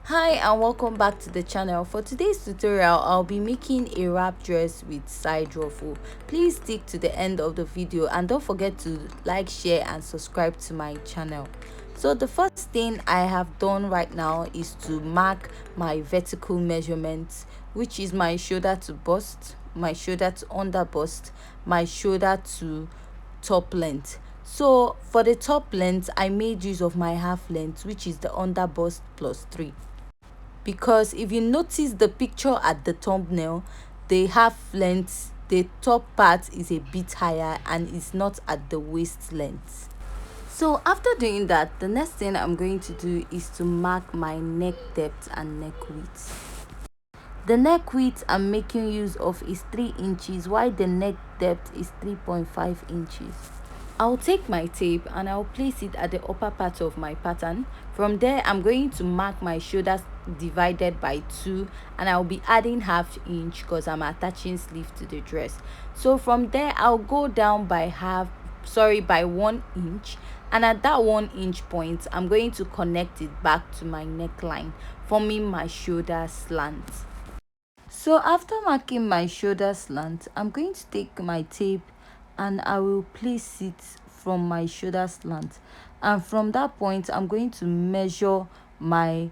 Hi and welcome back to the channel. For today's tutorial, I'll be making a wrap dress with side ruffle. Please stick to the end of the video and don't forget to like, share and subscribe to my channel. So the first thing I have done right now is to mark my vertical measurements, which is my shoulder to bust, my shoulder to under bust, my shoulder to top length. So for the top length, I made use of my half length, which is the under bust plus 3, because if you notice the picture at the thumbnail, the half length, the top part is a bit higher and it's not at the waist length. So after doing that, the next thing I'm going to do is to mark my neck depth and neck width. The neck width I'm making use of is 3 inches, while the neck depth is 3.5 inches. I'll take my tape and I'll place it at the upper part of my pattern. From there, I'm going to mark my shoulders divided by 2, and I'll be adding half inch because I'm attaching sleeve to the dress. So from there, I'll go down by by 1 inch, and at that 1 inch point, I'm going to connect it back to my neckline, forming my shoulder slant. So after marking my shoulder slant, I'm going to take my tape and I will place it from my shoulder slant, and from that point I'm going to measure my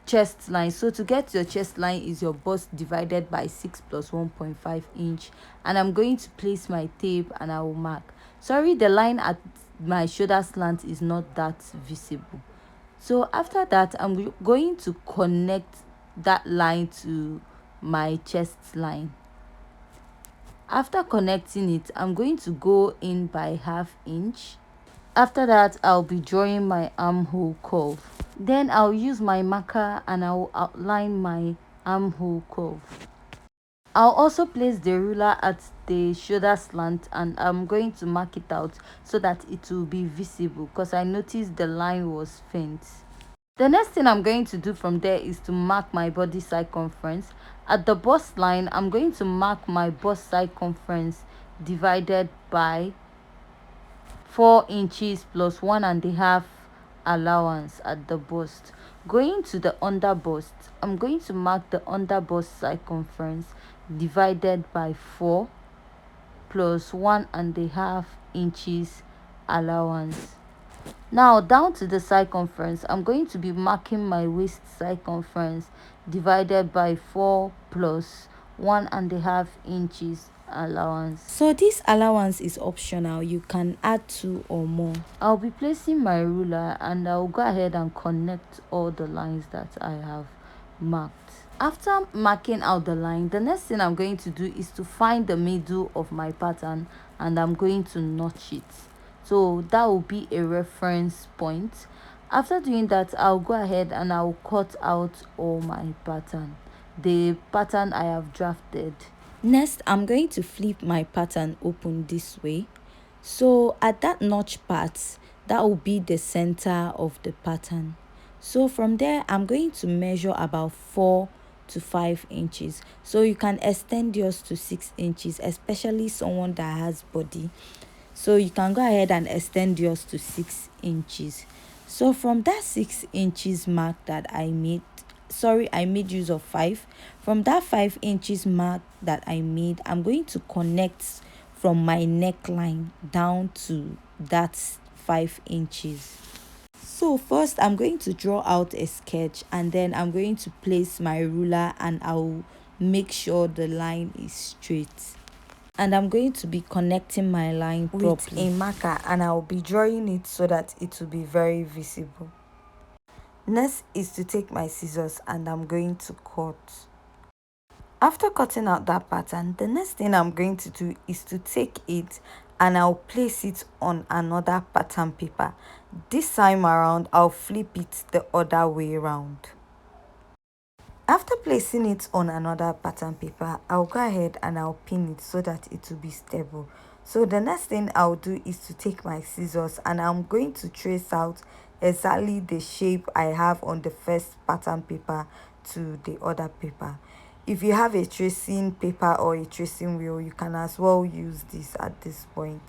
chest line. So to get your chest line is your bust divided by 6 plus 1.5 inch, and I'm going to place my tape and I will mark. Sorry, the line at my shoulder slant is not that visible. So after that, I'm going to connect that line to my chest line. After connecting it, I'm going to go in by half inch. After that, I'll be drawing my armhole curve. Then I'll use my marker and I'll outline my armhole curve. I'll also place the ruler at the shoulder slant and I'm going to mark it out so that it will be visible, because I noticed the line was faint. The next thing I'm going to do from there is to mark my body circumference. At the bust line, I'm going to mark my bust circumference divided by 4 inches plus 1.5 allowance at the bust. Going to the under bust, I'm going to mark the under bust circumference divided by 4 plus 1.5 inches allowance. Now down to the circumference, I'm going to be marking my waist circumference divided by 4 plus 1.5 inches allowance. So this allowance is optional, you can add 2 or more. I'll be placing my ruler and I'll go ahead and connect all the lines that I have marked. After marking out the line, the next thing I'm going to do is to find the middle of my pattern and I'm going to notch it. So that will be a reference point. After doing that, I'll go ahead and I'll cut out all my pattern, the pattern I have drafted. Next, I'm going to flip my pattern open this way. So at that notch part, that will be the center of the pattern. So from there, I'm going to measure about 4 to 5 inches. So you can extend yours to 6 inches, especially someone that has body. So you can go ahead and extend yours to 6 inches. So from that 6 inches mark that I made use of 5. From that 5 inches mark that I made, I'm going to connect from my neckline down to that 5 inches. So first I'm going to draw out a sketch and then I'm going to place my ruler and I'll make sure the line is straight. And I'm going to be connecting my line with a marker and I'll be drawing it so that it will be very visible. Next is to take my scissors and I'm going to cut. After cutting out that pattern, the next thing I'm going to do is to take it and I'll place it on another pattern paper. This time around, I'll flip it the other way around. After placing it on another pattern paper, I'll go ahead and I'll pin it so that it will be stable. So the next thing I'll do is to take my scissors and I'm going to trace out exactly the shape I have on the first pattern paper to the other paper. If you have a tracing paper or a tracing wheel, you can as well use this at this point.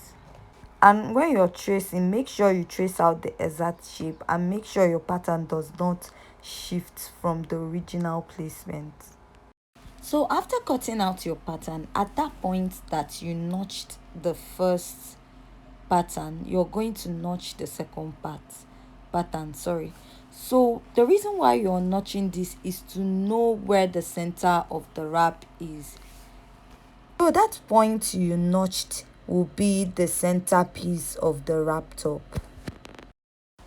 And when you're tracing, make sure you trace out the exact shape and make sure your pattern does not shift from the original placement. So after cutting out your pattern, at that point that you notched the first pattern, you're going to notch the second pattern, sorry. So the reason why you're notching this is to know where the center of the wrap is. So that point you notched will be the centerpiece of the wrap top.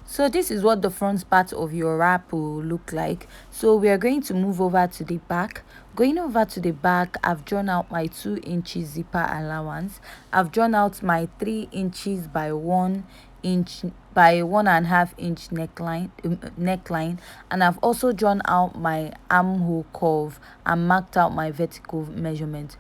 So this is what the front part of your wrap will look like. So we are going to move over to the back. Going over to the back, I've drawn out my 2 inches zipper allowance. I've drawn out my 3 inches by 1 inch by 1.5 inch neckline, and I've also drawn out my armhole curve and marked out my vertical measurement.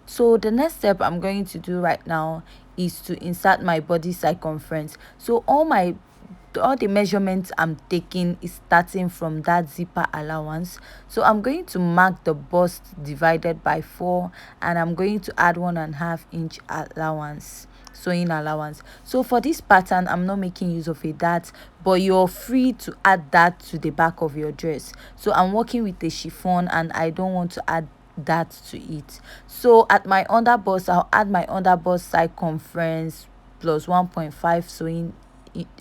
So the next step I'm going to do right now is to insert my body circumference. So all the measurements I'm taking is starting from that zipper allowance. So I'm going to mark the bust divided by 4, and I'm going to add 1.5 inch allowance, sewing allowance. So for this pattern, I'm not making use of a dart, but you're free to add that to the back of your dress. So I'm working with a chiffon and I don't want to add that to it. So at my under bust, I'll add my under bust circumference plus 1.5 sewing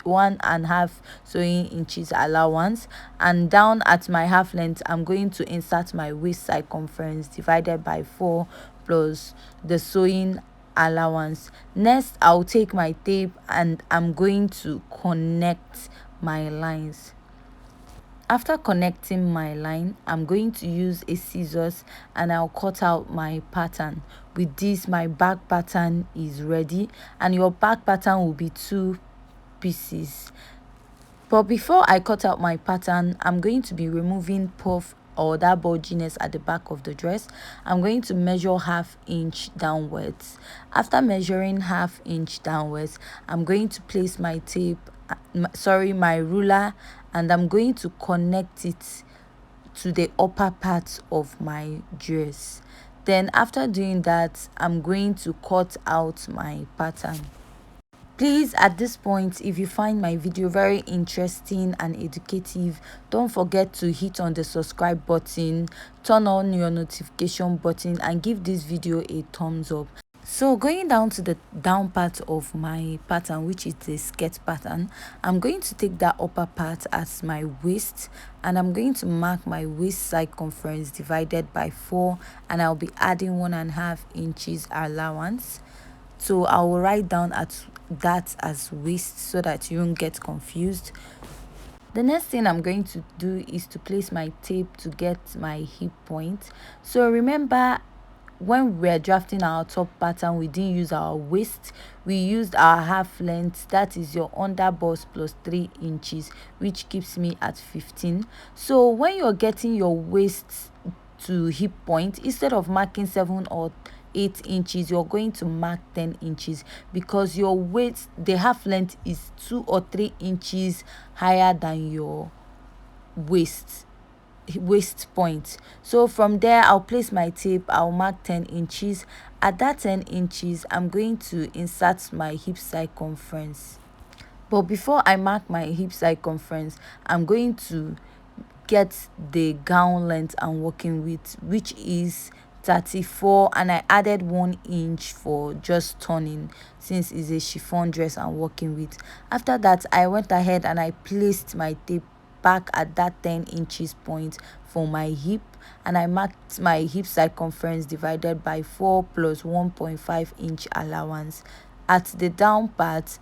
1.5 sewing inches allowance, and down at my half length I'm going to insert my waist circumference divided by 4 plus the sewing allowance. Next, I'll take my tape and I'm going to connect my lines. After connecting my line, I'm going to use a scissors and I'll cut out my pattern. With this, my back pattern is ready, and your back pattern will be 2 pieces. But before I cut out my pattern, I'm going to be removing puff or that bulginess at the back of the dress. I'm going to measure 1/2 inch downwards. After measuring 1/2 inch downwards, I'm going to place my tape, my ruler, and I'm going to connect it to the upper part of my dress. Then after doing that, I'm going to cut out my pattern. Please, at this point, if you find my video very interesting and educative, don't forget to hit on the subscribe button, turn on your notification button, and give this video a thumbs up. So going down to the down part of my pattern, which is the skirt pattern, I'm going to take that upper part as my waist, and I'm going to mark my waist circumference divided by 4, and I'll be adding 1.5 inches allowance. So I will write down at that as waist so that you won't get confused. The next thing I'm going to do is to place my tape to get my hip point. So remember, when we're drafting our top pattern, we didn't use our waist, we used our half length, that is your under bust plus 3 inches, which keeps me at 15. So when you're getting your waist to hip point, instead of marking 7 or 8 inches, you're going to mark 10 inches, because your waist, the half length, is 2 or 3 inches higher than your waist point. So from there, I'll place my tape, I'll mark 10 inches. At that 10 inches, I'm going to insert my hip circumference. But before I mark my hip circumference, I'm going to get the gown length I'm working with, which is 34, and I added 1 inch for just turning, since it's a chiffon dress I'm working with. After that, I went ahead and I placed my tape back at that 10 inches point for my hip, and I marked my hip circumference divided by 4 plus 1.5 inch allowance. At the down part,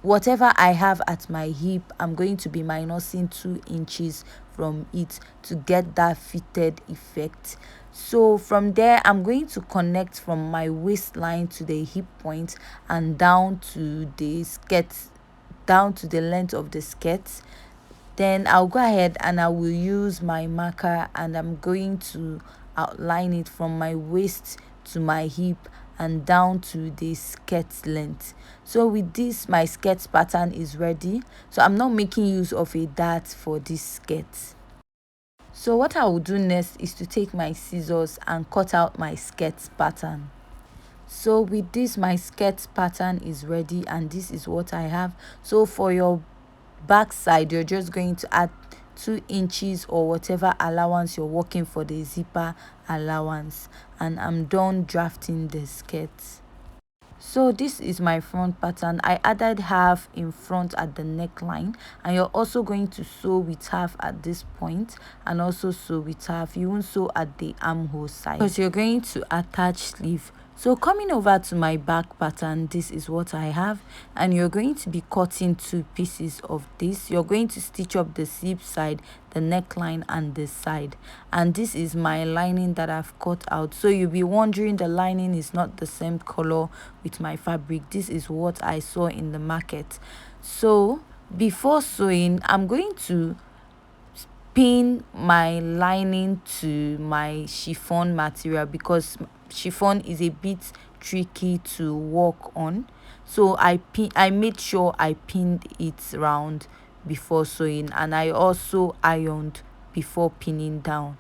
whatever I have at my hip, I'm going to be minusing 2 inches from it to get that fitted effect. So from there, I'm going to connect from my waistline to the hip point and down to the skirt, down to the length of the skirt. Then I'll go ahead and I will use my marker, and I'm going to outline it from my waist to my hip and down to the skirt length. So with this, my skirt pattern is ready. So I'm not making use of a dart for this skirt. So what I will do next is to take my scissors and cut out my skirt pattern. So with this, my skirt pattern is ready, and this is what I have. So for your back side, you're just going to add 2 inches or whatever allowance you're working for the zipper allowance. And I'm done drafting the skirt. So this is my front pattern. I added half in front at the neckline, and you're also going to sew with half at this point, and also sew with half. You won't sew at the armhole side because you're going to attach sleeve. So coming over to my back pattern, this is what I have, and you're going to be cutting 2 pieces of this. You're going to stitch up the sleeve side, the neckline, and this side. And this is my lining that I've cut out. So you'll be wondering, the lining is not the same color with my fabric. This is what I saw in the market. So before sewing, I'm going to pin my lining to my chiffon material because chiffon is a bit tricky to work on. So I made sure I pinned it round before sewing, and I also ironed before pinning down.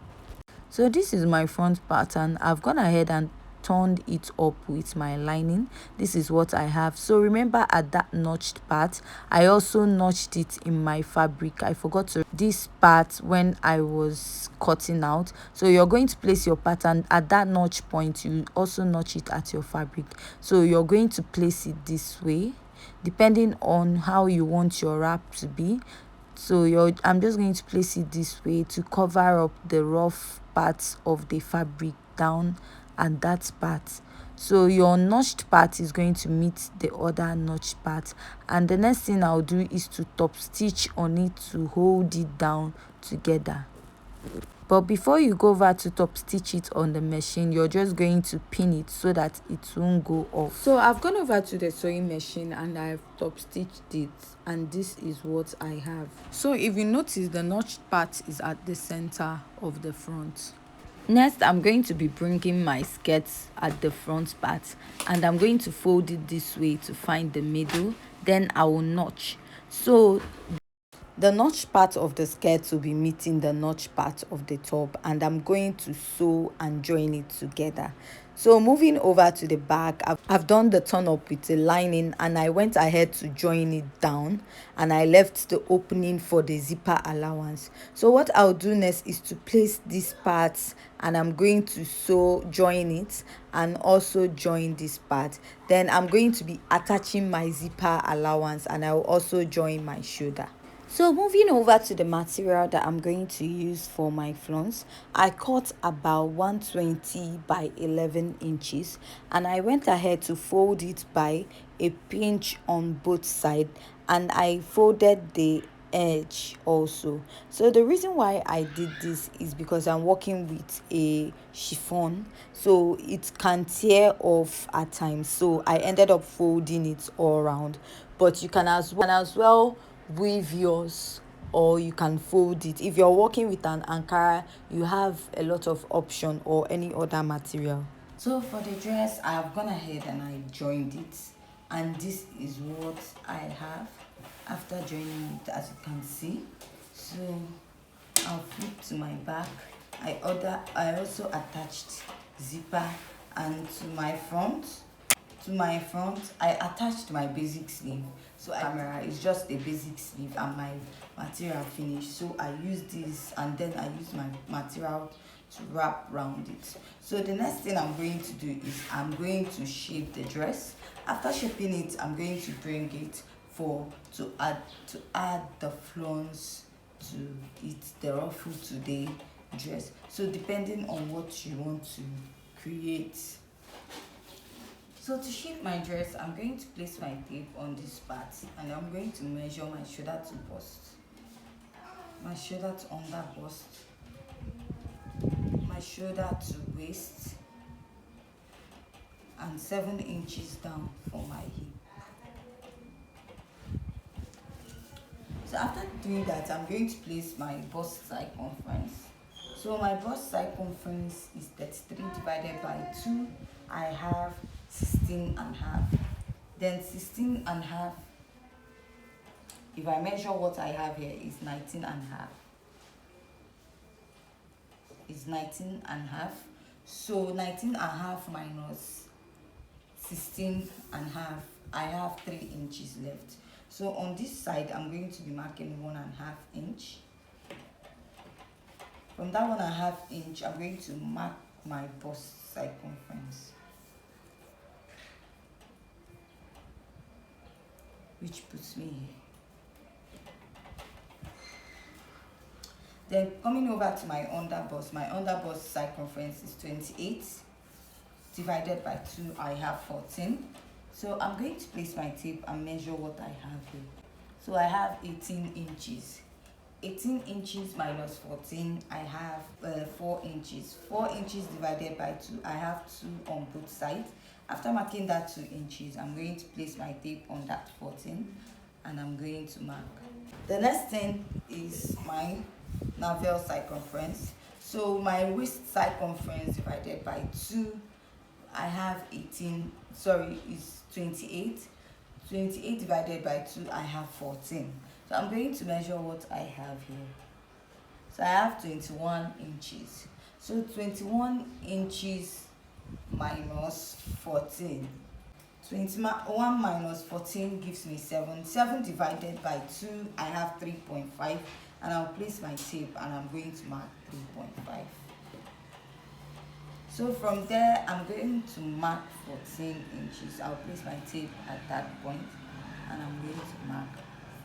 So this is my front pattern. I've gone ahead and turned it up with my lining. This is what I have. So remember, at that notched part, I also notched it in my fabric. I forgot to this part when I was cutting out. So you're going to place your pattern at that notch point. You also notch it at your fabric. So you're going to place it this way depending on how you want your wrap to be. So I'm just going to place it this way to cover up the rough parts of the fabric down at that part. So your notched part is going to meet the other notched part, and the next thing I'll do is to top stitch on it to hold it down together. But before you go over to top stitch it on the machine, you're just going to pin it so that it won't go off. So I've gone over to the sewing machine and I've top stitched it, and this is what I have. So if you notice, the notched part is at the center of the front. Next, I'm going to be bringing my skirts at the front part, and I'm going to fold it this way to find the middle. Then I will notch. So the notch part of the skirt will be meeting the notch part of the top, and I'm going to sew and join it together. So moving over to the back, I've done the turn up with the lining, and I went ahead to join it down, and I left the opening for the zipper allowance. So what I'll do next is to place these parts, and I'm going to join it and also join this part. Then I'm going to be attaching my zipper allowance, and I'll also join my shoulder. So moving over to the material that I'm going to use for my flaunce, I cut about 120 by 11 inches, and I went ahead to fold it by a pinch on both sides, and I folded the edge also. So the reason why I did this is because I'm working with a chiffon, so it can tear off at times. So I ended up folding it all around, but you can as well weave yours, or you can fold it. If you're working with an ankara, you have a lot of option, or any other material. So for the dress, I have gone ahead and I joined it, and this is what I have after joining it, as you can see. So I'll flip to my back. I also attached zipper, and to my front, I attached my basic sleeve. So camera is just a basic sleeve and my material finished. So I use this, and then I use my material to wrap around it. So the next thing I'm going to do is I'm going to shape the dress. After shaping it, I'm going to bring it to add the flaunce to it, the ruffle to the dress. So depending on what you want to create. So to shape my dress, I'm going to place my tape on this part, and I'm going to measure my shoulder to bust, my shoulder to under bust, my shoulder to waist, and 7 inches down for my hip. So after doing that, I'm going to place my bust circumference. So my bust circumference is 33 divided by 2. I have 16.5. Then 16.5, if I measure what I have here, is 19.5. Is 19.5. So 19.5 minus 16.5, I have 3 inches left. So on this side, I'm going to be marking 1.5 inch. From that 1.5 inch, I'm going to mark my bust circumference, which puts me here. Then coming over to my underbust circumference is 28 divided by 2, I have 14. So I'm going to place my tape and measure what I have here. So I have 18 inches. 18 inches minus 14, I have 4 inches. 4 inches divided by 2, I have 2 on both sides. After marking that 2 inches, I'm going to place my tape on that 14 and I'm going to mark. The next thing is my navel circumference. So my waist circumference divided by 2, I have 28. 28 divided by 2, I have 14. So I'm going to measure what I have here. So I have 21 inches. So 21 inches minus 14. 21 minus 14 gives me 7. 7 divided by 2, I have 3.5. And I'll place my tape and I'm going to mark 3.5. So from there, I'm going to mark 14 inches. I'll place my tape at that point and I'm going to mark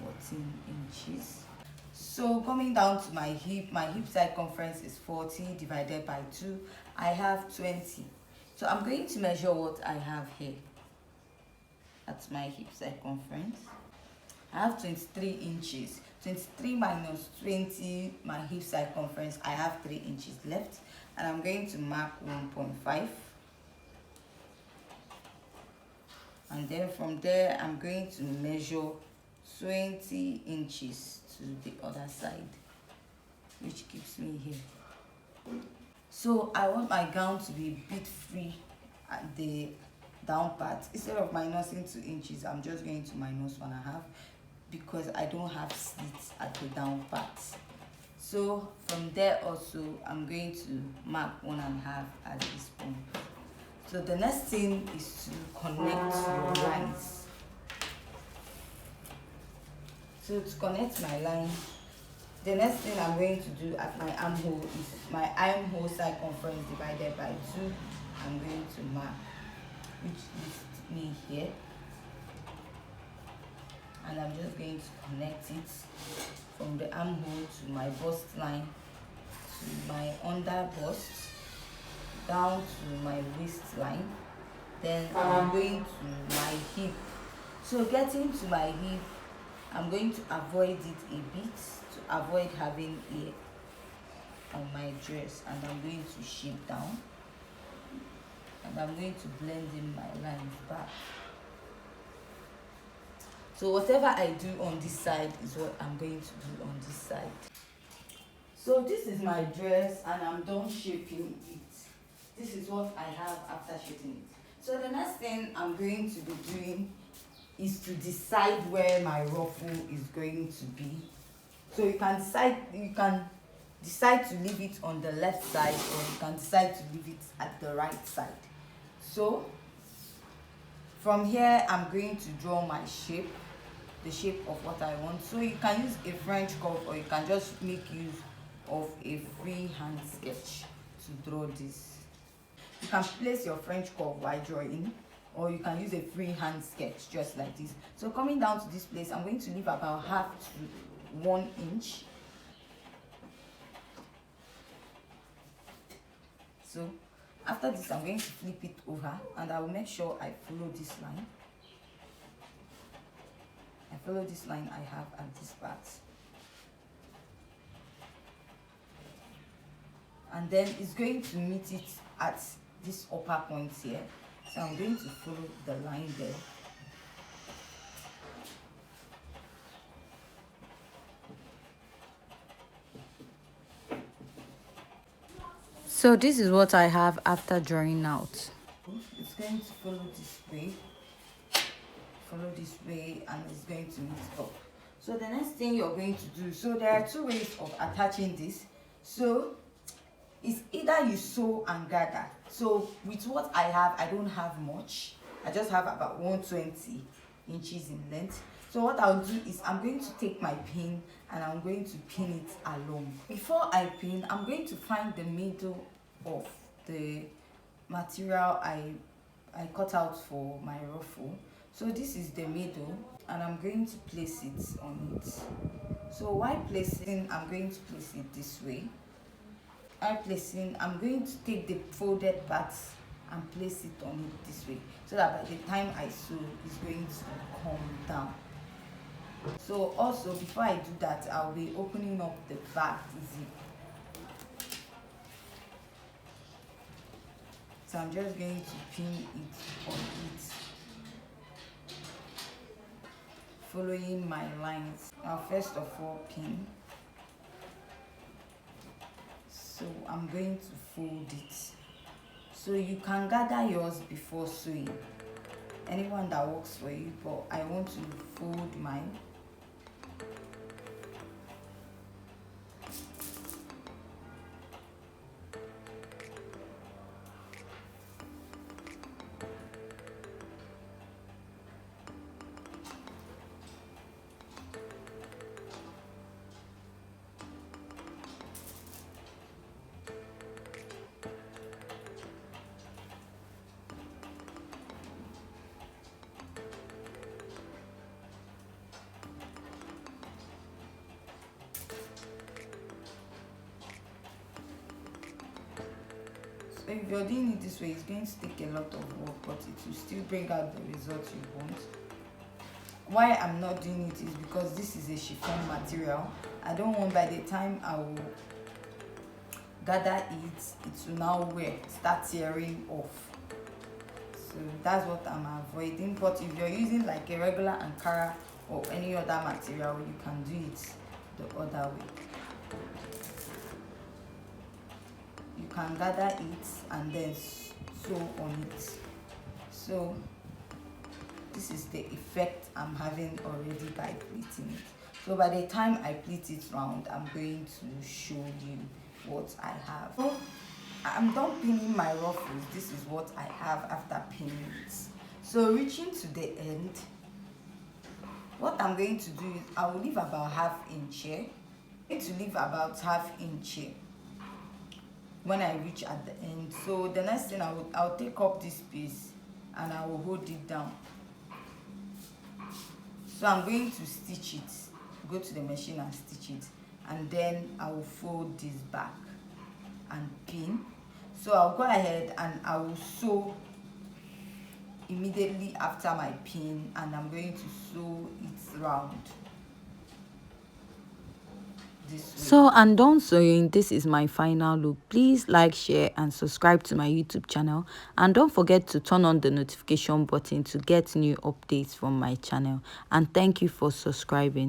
14 inches. So coming down to my hip circumference is 40 divided by 2. I have 20. So I'm going to measure what I have here. That's my hip circumference. I have 23 inches. 23 minus 20, my hip circumference, I have 3 inches left. And I'm going to mark 1.5. And then from there, I'm going to measure 20 inches to the other side, which keeps me here. So I want my gown to be a bit free at the down part. Instead of minusing 2 inches, I'm just going to minus 1.5 because I don't have slits at the down part. So from there also, I'm going to mark 1.5 at this point. So the next thing is to connect your lines. So to connect my line, the next thing I'm going to do at my armhole is my armhole circumference divided by 2. I'm going to mark, which is me here. And I'm just going to connect it from the armhole to my bust line, to my under bust, down to my waistline. Then I'm going to my hip. So getting to my hip, I'm going to avoid it a bit to avoid having hair on my dress, and I'm going to shape down, and I'm going to blend in my lines back. So whatever I do on this side is what I'm going to do on this side. So this is my dress and I'm done shaping it. This is what I have after shaping it. So the next thing I'm going to be doing is to decide where my ruffle is going to be. So you can decide to leave it on the left side, or you can decide to leave it at the right side. So from here, I'm going to draw my shape, the shape of what I want. So you can use a French curve, or you can just make use of a freehand sketch to draw this. You can place your French curve while drawing, or you can use a freehand sketch just like this. So coming down to this place, I'm going to leave about 1/2 to 1 inch. So after this, I'm going to flip it over and I will make sure I follow this line. I follow this line I have at this part. And then it's going to meet it at this upper point here. So I'm going to follow the line there. So this is what I have after drawing out. It's going to follow this way. Follow this way, and it's going to meet up. So the next thing you're going to do, so there are 2 ways of attaching this. So it's either you sew and gather. So with what I have, I don't have much. I just have about 120 inches in length. So what I'll do is I'm going to take my pin and I'm going to pin it along. Before I pin, I'm going to find the middle of the material I cut out for my ruffle. So this is the middle and I'm going to place it on it. So while placing, I'm going to place it this way. While placing, I'm going to take the folded parts and place it on it this way, so that by the time I sew, it's going to come down. So also, before I do that, I'll be opening up the back zip. So I'm just going to pin it on it, following my lines. Now first of all, pin. So I'm going to fold it. So you can gather yours before sewing, anyone that works for you, but I want to fold mine. So if you're doing it this way, it's going to take a lot of work, but it will still bring out the result you want. Why I'm not doing it is because this is a chiffon material. I don't want, by the time I will gather it will now start tearing off. So that's what I'm avoiding. But if you're using like a regular Ankara or any other material, you can do it the other way. You can gather it and then sew on it. So this is the effect I'm having already by pleating it. So by the time I pleat it round, I'm going to show you what I have. So I'm done pinning my ruffles. This is what I have after pinning it. So reaching to the end, what I'm going to do is I will leave about ½ inch here. I'm going to leave about ½ inch here when I reach at the end. So the next thing I'll take up this piece and I will hold it down. So I'm going to stitch it, go to the machine and stitch it, and then I will fold this back and pin. So I'll go ahead and I will sew immediately after my pin, and I'm going to sew it round. So I'm done sewing. This is my final look. Please like, share and subscribe to my YouTube channel, and don't forget to turn on the notification button to get new updates from my channel. And thank you for subscribing.